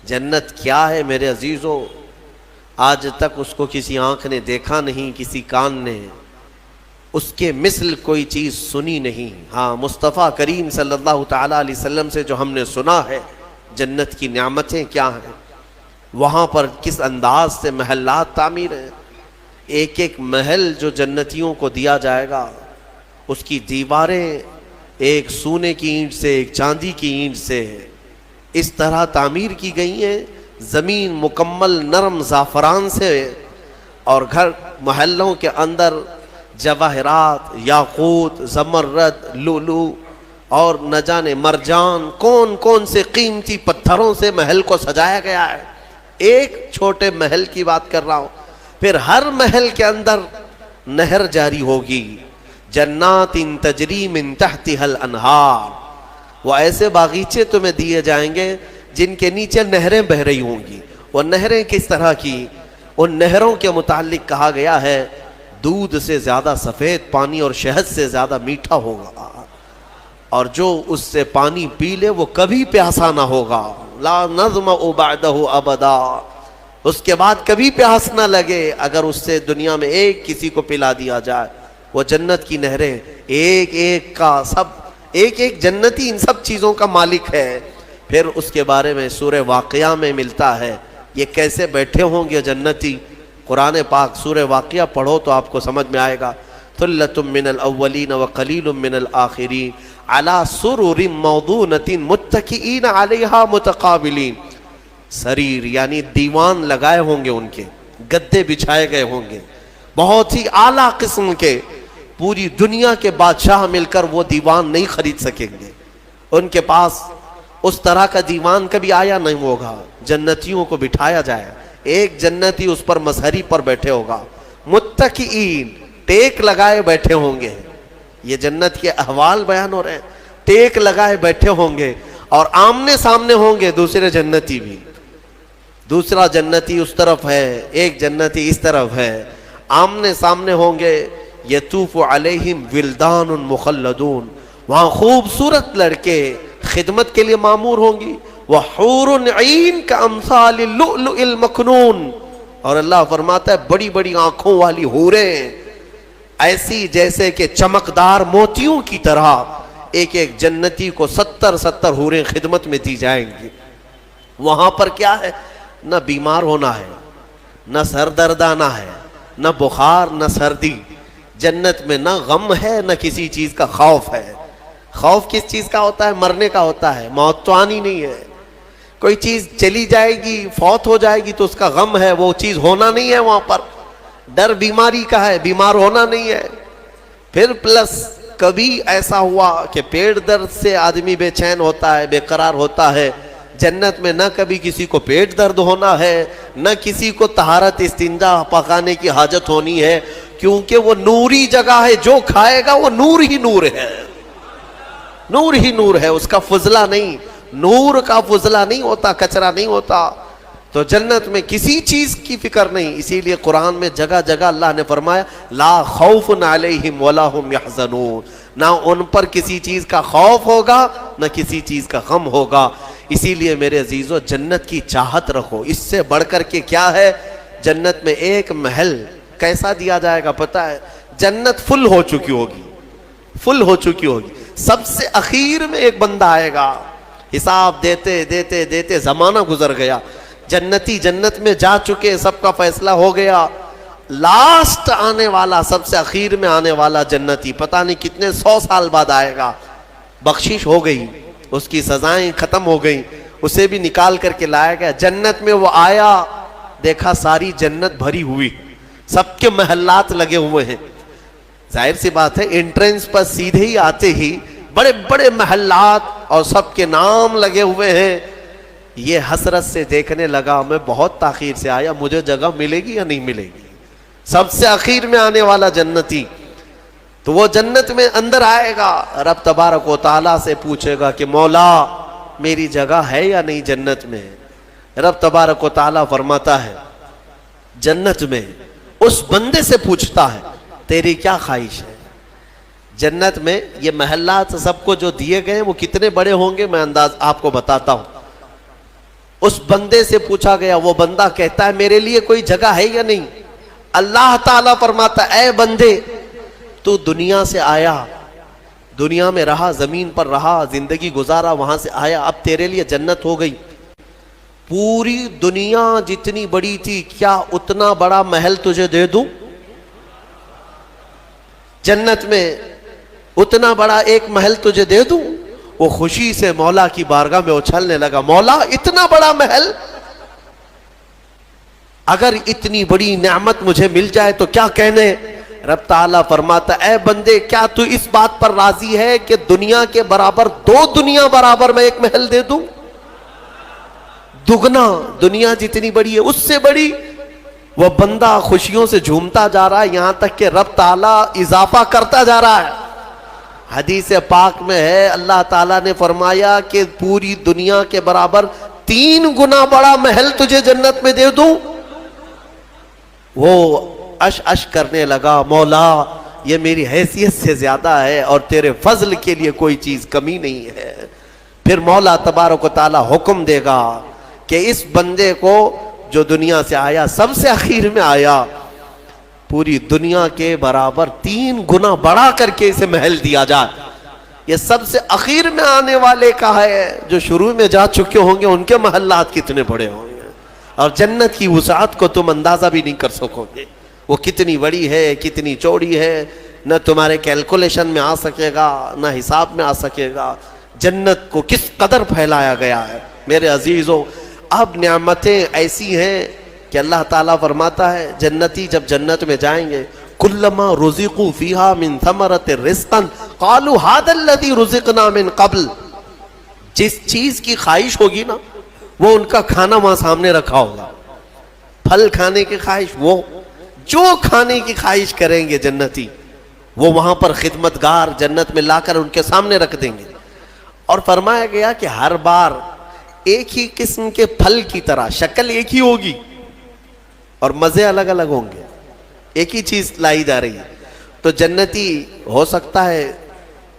جنت کیا ہے میرے عزیزو؟ آج تک اس کو کسی آنکھ نے دیکھا نہیں، کسی کان نے اس کے مثل کوئی چیز سنی نہیں۔ ہاں، مصطفیٰ کریم صلی اللہ تعالیٰ علیہ وسلم سے جو ہم نے سنا ہے جنت کی نعمتیں کیا ہیں، وہاں پر کس انداز سے محلات تعمیر ہیں۔ ایک ایک محل جو جنتیوں کو دیا جائے گا، اس کی دیواریں ایک سونے کی اینٹ سے، ایک چاندی کی اینٹ سے اس طرح تعمیر کی گئی ہیں، زمین مکمل نرم زعفران سے، اور گھر محلوں کے اندر جواہرات، یاقوت، زمرد، لؤلؤ اور نہ جانے مرجان، کون کون سے قیمتی پتھروں سے محل کو سجایا گیا ہے۔ ایک چھوٹے محل کی بات کر رہا ہوں۔ پھر ہر محل کے اندر نہر جاری ہوگی، جنات تجری من تحتها الانہار، وہ ایسے باغیچے تمہیں دیے جائیں گے جن کے نیچے نہریں بہہ رہی ہوں گی۔ وہ نہریں کس طرح کی؟ ان نہروں کے متعلق کہا گیا ہے دودھ سے زیادہ سفید پانی اور شہد سے زیادہ میٹھا ہوگا، اور جو اس سے پانی پی لے وہ کبھی پیاسا نہ ہوگا، لا نظمأ بعدہ ابدا، اس کے بعد کبھی پیاس نہ لگے اگر اس سے دنیا میں ایک کسی کو پلا دیا جائے۔ وہ جنت کی نہریں، ایک ایک کا سب، ایک ایک جنتی ان سب چیزوں کا مالک ہے۔ پھر اس کے بارے میں سورہ واقعہ میں ملتا ہے، یہ کیسے بیٹھے ہوں گے جنتی۔ قرآن پاک سورہ واقعہ پڑھو تو آپ کو سمجھ میں آئے گا۔ ثلۃ من الاولین وقلیل من الآخرین علی سرر موضونۃ متکئین علیہا متقابلین، سریر یعنی دیوان لگائے ہوں گے، ان کے گدے بچھائے گئے ہوں گے بہت ہی اعلیٰ قسم کے، پوری دنیا کے بادشاہ مل کر وہ دیوان نہیں خرید سکیں گے، ان کے پاس اس طرح کا دیوان کبھی آیا نہیں ہوگا۔ جنتیوں کو بٹھایا جائے، ایک جنتی اس پر مسہری پر بیٹھے ہوگا، متکئین ٹیک لگائے بیٹھے ہوں گے۔ یہ جنت کے احوال بیان ہو رہے ہیں، ٹیک لگائے بیٹھے ہوں گے، اور آمنے سامنے ہوں گے دوسرے جنتی بھی، دوسرا جنتی اس طرف ہے، ایک جنتی اس طرف ہے، آمنے سامنے ہوں گے۔ یطوف علیہم ولدان مخلدون، وہاں خوبصورت لڑکے خدمت کے لیے معمور ہوں گی، وحور عین کامثال اللؤلؤ المکنون، اور اللہ فرماتا ہے بڑی بڑی آنکھوں والی حوریں ایسی جیسے کہ چمکدار موتیوں کی طرح، ایک ایک جنتی کو 70 حوریں خدمت میں دی جائیں گی۔ وہاں پر کیا ہے؟ نہ بیمار ہونا ہے، نہ سر درد آنا ہے، نہ بخار، نہ سردی۔ جنت میں نہ غم ہے، نہ کسی چیز کا خوف ہے۔ خوف کس چیز کا ہوتا ہے؟ مرنے کا ہوتا ہے، موت تو آنی نہیں ہے۔ کوئی چیز چلی جائے گی، فوت ہو جائے گی تو اس کا غم ہے، وہ چیز ہونا نہیں ہے وہاں پر۔ ڈر بیماری کا ہے، بیمار ہونا نہیں ہے۔ پھر پلس کبھی ایسا ہوا کہ پیٹ درد سے آدمی بے چین ہوتا ہے، بے قرار ہوتا ہے، جنت میں نہ کبھی کسی کو پیٹ درد ہونا ہے، نہ کسی کو طہارت استنجا پکانے کی حاجت ہونی ہے، کیونکہ وہ نوری جگہ ہے، جو کھائے گا وہ نور ہی نور ہے، نور ہی نور ہے، اس کا فضلہ نہیں، نور کا فضلہ نہیں ہوتا، کچرا نہیں ہوتا۔ تو جنت میں کسی چیز کی فکر نہیں، اسی لیے قرآن میں جگہ جگہ اللہ نے فرمایا لا خوف علیہم ولا هم یحزنون، نہ ان پر کسی چیز کا خوف ہوگا، نہ کسی چیز کا غم ہوگا۔ اسی لیے میرے عزیزو جنت کی چاہت رکھو، اس سے بڑھ کر کے کیا ہے؟ جنت میں ایک محل کیسا دیا جائے گا پتہ ہے؟ جنت فل ہو چکی ہوگی، فل ہو چکی ہوگی، سب سے اخیر میں ایک بندہ آئے گا، حساب دیتے دیتے دیتے زمانہ گزر گیا، جنتی جنت میں جا چکے، سب کا فیصلہ ہو گیا، لاسٹ آنے والا، سب سے اخیر میں آنے والا جنتی پتہ نہیں کتنے 100 سال بعد آئے گا، بخشش ہو گئی، اس کی سزائیں ختم ہو گئیں، اسے بھی نکال کر کے لایا گیا۔ جنت میں وہ آیا، دیکھا ساری جنت بھری ہوئی، سب کے محلات لگے ہوئے ہیں۔ ظاہر سی بات ہے انٹرنس پر سیدھے ہی آتے ہی بڑے بڑے محلات اور سب کے نام لگے ہوئے ہیں۔ یہ حسرت سے دیکھنے لگا، میں بہت تاخیر سے آیا، مجھے جگہ ملے گی یا نہیں ملے گی؟ سب سے اخیر میں آنے والا جنتی، تو وہ جنت میں اندر آئے گا، رب تبارک و تعالیٰ سے پوچھے گا کہ مولا میری جگہ ہے یا نہیں جنت میں؟ رب تبارک و تعالیٰ فرماتا ہے جنت میں اس بندے سے پوچھتا ہے تیری کیا خواہش ہے؟ جنت میں یہ محلات سب کو جو دیے گئے وہ کتنے بڑے ہوں گے، میں انداز آپ کو بتاتا ہوں۔ اس بندے سے پوچھا گیا، وہ بندہ کہتا ہے میرے لیے کوئی جگہ ہے یا نہیں؟ اللہ تعالیٰ فرماتا اے بندے تو دنیا سے آیا، دنیا میں رہا، زمین پر رہا، زندگی گزارا، وہاں سے آیا، اب تیرے لیے جنت ہو گئی۔ پوری دنیا جتنی بڑی تھی، کیا اتنا بڑا محل تجھے دے دوں؟ جنت میں اتنا بڑا ایک محل تجھے دے دوں؟ وہ خوشی سے مولا کی بارگاہ میں اچھلنے لگا، مولا اتنا بڑا محل، اگر اتنی بڑی نعمت مجھے مل جائے تو کیا کہنے؟ رب تعالیٰ فرماتا اے بندے کیا تو اس بات پر راضی ہے کہ دنیا کے برابر 2 دنیا برابر میں ایک محل دے دوں؟ دگنا، دنیا جتنی بڑی ہے اس سے بڑی۔ وہ بندہ خوشیوں سے جھومتا جا رہا ہے، یہاں تک کہ رب تعالیٰ اضافہ کرتا جا رہا ہے۔ حدیث پاک میں ہے اللہ تعالیٰ نے فرمایا کہ پوری دنیا کے برابر 3 گنا بڑا محل تجھے جنت میں دے دوں۔ وہ اش کرنے لگا، مولا یہ میری حیثیت سے زیادہ ہے اور تیرے فضل کے لیے کوئی چیز کمی نہیں ہے۔ پھر مولا تبارک و تعالیٰ حکم دے گا کہ اس بندے کو جو دنیا سے آیا، سب سے اخیر میں آیا، پوری دنیا کے برابر 3 گنا بڑا کر کے اسے محل دیا جائے۔ یہ سب سے اخیر میں آنے والے کا ہے، جو شروع میں جا چکے ہوں گے ان کے محلات کتنے بڑے ہوں گے، اور جنت کی وسعت کو تم اندازہ بھی نہیں کر سکو گے، وہ کتنی بڑی ہے، کتنی چوڑی ہے، نہ تمہارے کیلکولیشن میں آ سکے گا، نہ حساب میں آ سکے گا۔ جنت کو کس قدر پھیلایا گیا ہے میرے عزیزوں۔ اب نعمتیں ایسی ہیں کہ اللہ تعالیٰ فرماتا ہے جنتی جب جنت میں جائیں گے، کلما رزقوا فیہا من ثمرۃ رزقا قالوا ھذا الذی رزقنا من قبل، جس چیز کی خواہش ہوگی نا وہ ان کا کھانا وہاں سامنے رکھا ہوگا۔ پھل کھانے کی خواہش، وہ جو کھانے کی خواہش کریں گے جنتی، وہ وہاں پر خدمتگار جنت میں لا کر ان کے سامنے رکھ دیں گے۔ اور فرمایا گیا کہ ہر بار ایک ہی قسم کے پھل کی طرح شکل ایک ہی ہوگی اور مزے الگ الگ ہوں گے، ایک ہی چیز لائی جا رہی ہے۔ تو جنتی ہو سکتا ہے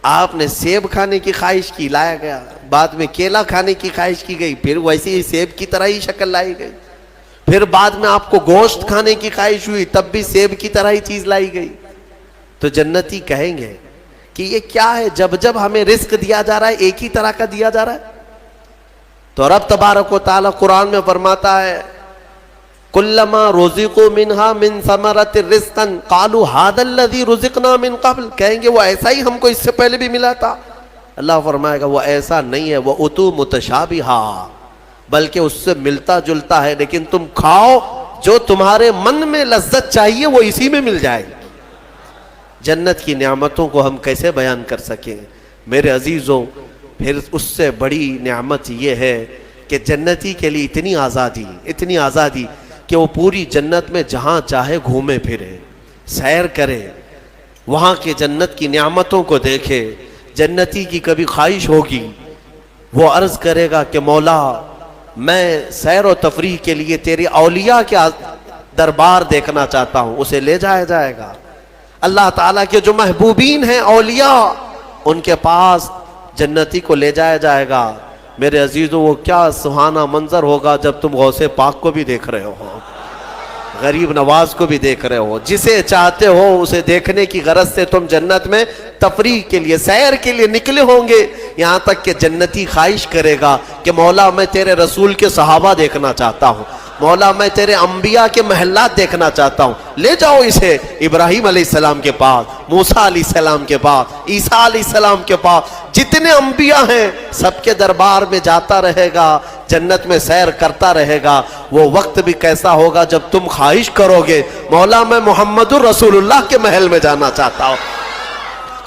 آپ نے سیب کھانے کی خواہش کی، لایا گیا، بعد میں کیلا کھانے کی خواہش کی گئی، پھر ویسے ہی سیب کی طرح ہی شکل لائی گئی، پھر بعد میں آپ کو گوشت کھانے کی خواہش ہوئی، تب بھی سیب کی طرح ہی چیز لائی گئی۔ تو جنتی کہیں گے کہ یہ کیا ہے، جب جب ہمیں رزق دیا جا رہا ہے ایک ہی طرح کا دیا جا رہا ہے؟ تو رب تبارک و تعالیٰ قرآن میں فرماتا ہے کلما رزقوا منہا من ثمرۃ رزقا قالوا ھذا الذی رزقنا من قبل، کہیں گے وہ ایسا ہی ہم کو اس سے پہلے بھی ملا تھا۔ اللہ فرمائے گا وہ ایسا نہیں ہے، وہ اتو متشابہا، بلکہ اس سے ملتا جلتا ہے، لیکن تم کھاؤ جو تمہارے من میں لذت چاہیے وہ اسی میں مل جائے گی۔ جنت کی نعمتوں کو ہم کیسے بیان کر سکیں میرے عزیزوں۔ پھر اس سے بڑی نعمت یہ ہے کہ جنتی کے لیے اتنی آزادی کہ وہ پوری جنت میں جہاں چاہے گھومے پھرے، سیر کرے، وہاں کے جنت کی نعمتوں کو دیکھے۔ جنتی کی کبھی خواہش ہوگی، وہ عرض کرے گا کہ مولا میں سیر و تفریح کے لیے تیری اولیاء کے دربار دیکھنا چاہتا ہوں، اسے لے جایا جائے گا۔ اللہ تعالیٰ کے جو محبوبین ہیں اولیاء، ان کے پاس جنتی کو لے جایا جائے گا۔ میرے عزیزوں وہ کیا سہانا منظر ہوگا جب تم غوث پاک کو بھی دیکھ رہے ہو، غریب نواز کو بھی دیکھ رہے ہو، جسے چاہتے ہو اسے دیکھنے کی غرض سے تم جنت میں تفریح کے لیے، سیر کے لیے نکلے ہوں گے، یہاں تک کہ جنتی خواہش کرے گا کہ مولا میں تیرے رسول کے صحابہ دیکھنا چاہتا ہوں، مولا میں تیرے انبیاء کے محلات دیکھنا چاہتا ہوں، لے جاؤ اسے ابراہیم علیہ السلام کے پاس، موسیٰ علیہ السلام کے پاس، عیسیٰ علیہ السلام کے پاس، جتنے انبیاء ہیں سب کے دربار میں جاتا رہے گا، جنت میں سیر کرتا رہے گا۔ وہ وقت بھی کیسا ہوگا جب تم خواہش کرو گے مولا میں محمد الرسول اللہ کے محل میں جانا چاہتا ہوں،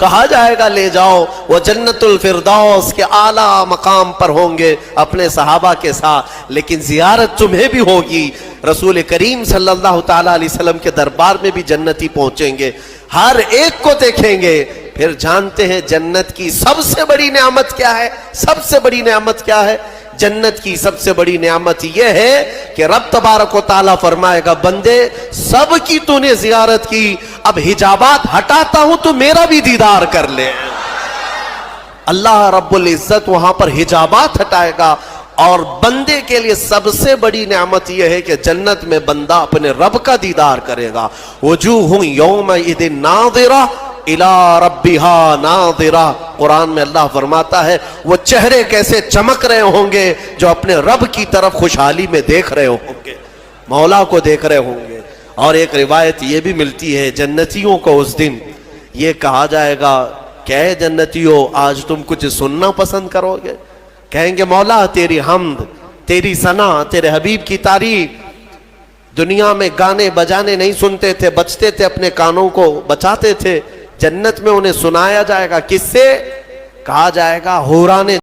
کہا جائے گا لے جاؤ، وہ جنت الفردوس کے اعلیٰ مقام پر ہوں گے اپنے صحابہ کے ساتھ، لیکن زیارت تمہیں بھی ہوگی۔ رسول کریم صلی اللہ تعالیٰ علیہ وسلم کے دربار میں بھی جنتی پہنچیں گے، ہر ایک کو دیکھیں گے۔ پھر جانتے ہیں جنت کی سب سے بڑی نعمت کیا ہے؟ سب سے بڑی نعمت کیا ہے؟ جنت کی سب سے بڑی نعمت یہ ہے کہ رب تبارک و تعالیٰ فرمائے گا بندے سب کی تو نے زیارت کی، اب حجابات ہٹاتا ہوں تو میرا بھی دیدار کر لے۔ اللہ رب العزت وہاں پر حجابات ہٹائے گا اور بندے کے لیے سب سے بڑی نعمت یہ ہے کہ جنت میں بندہ اپنے رب کا دیدار کرے گا. وجوہ یومئذ ناظرہ الی ربہا ناظرہ. قرآن میں اللہ فرماتا ہے وہ چہرے کیسے چمک رہے ہوں گے جو اپنے رب کی طرف خوشحالی میں دیکھ رہے ہوں گے, مولا کو دیکھ رہے ہوں گے. اور ایک روایت یہ بھی ملتی ہے جنتیوں کو اس دن یہ کہا جائے گا کہ اے جنتیوں آج تم کچھ سننا پسند کرو گے؟ کہیں گے مولا تیری حمد, تیری ثنا, تیرے حبیب کی تعریف. دنیا میں گانے بجانے نہیں سنتے تھے, بچتے تھے, اپنے کانوں کو بچاتے تھے. جنت میں انہیں سنایا جائے گا, کس سے؟ کہا جائے گا حورانے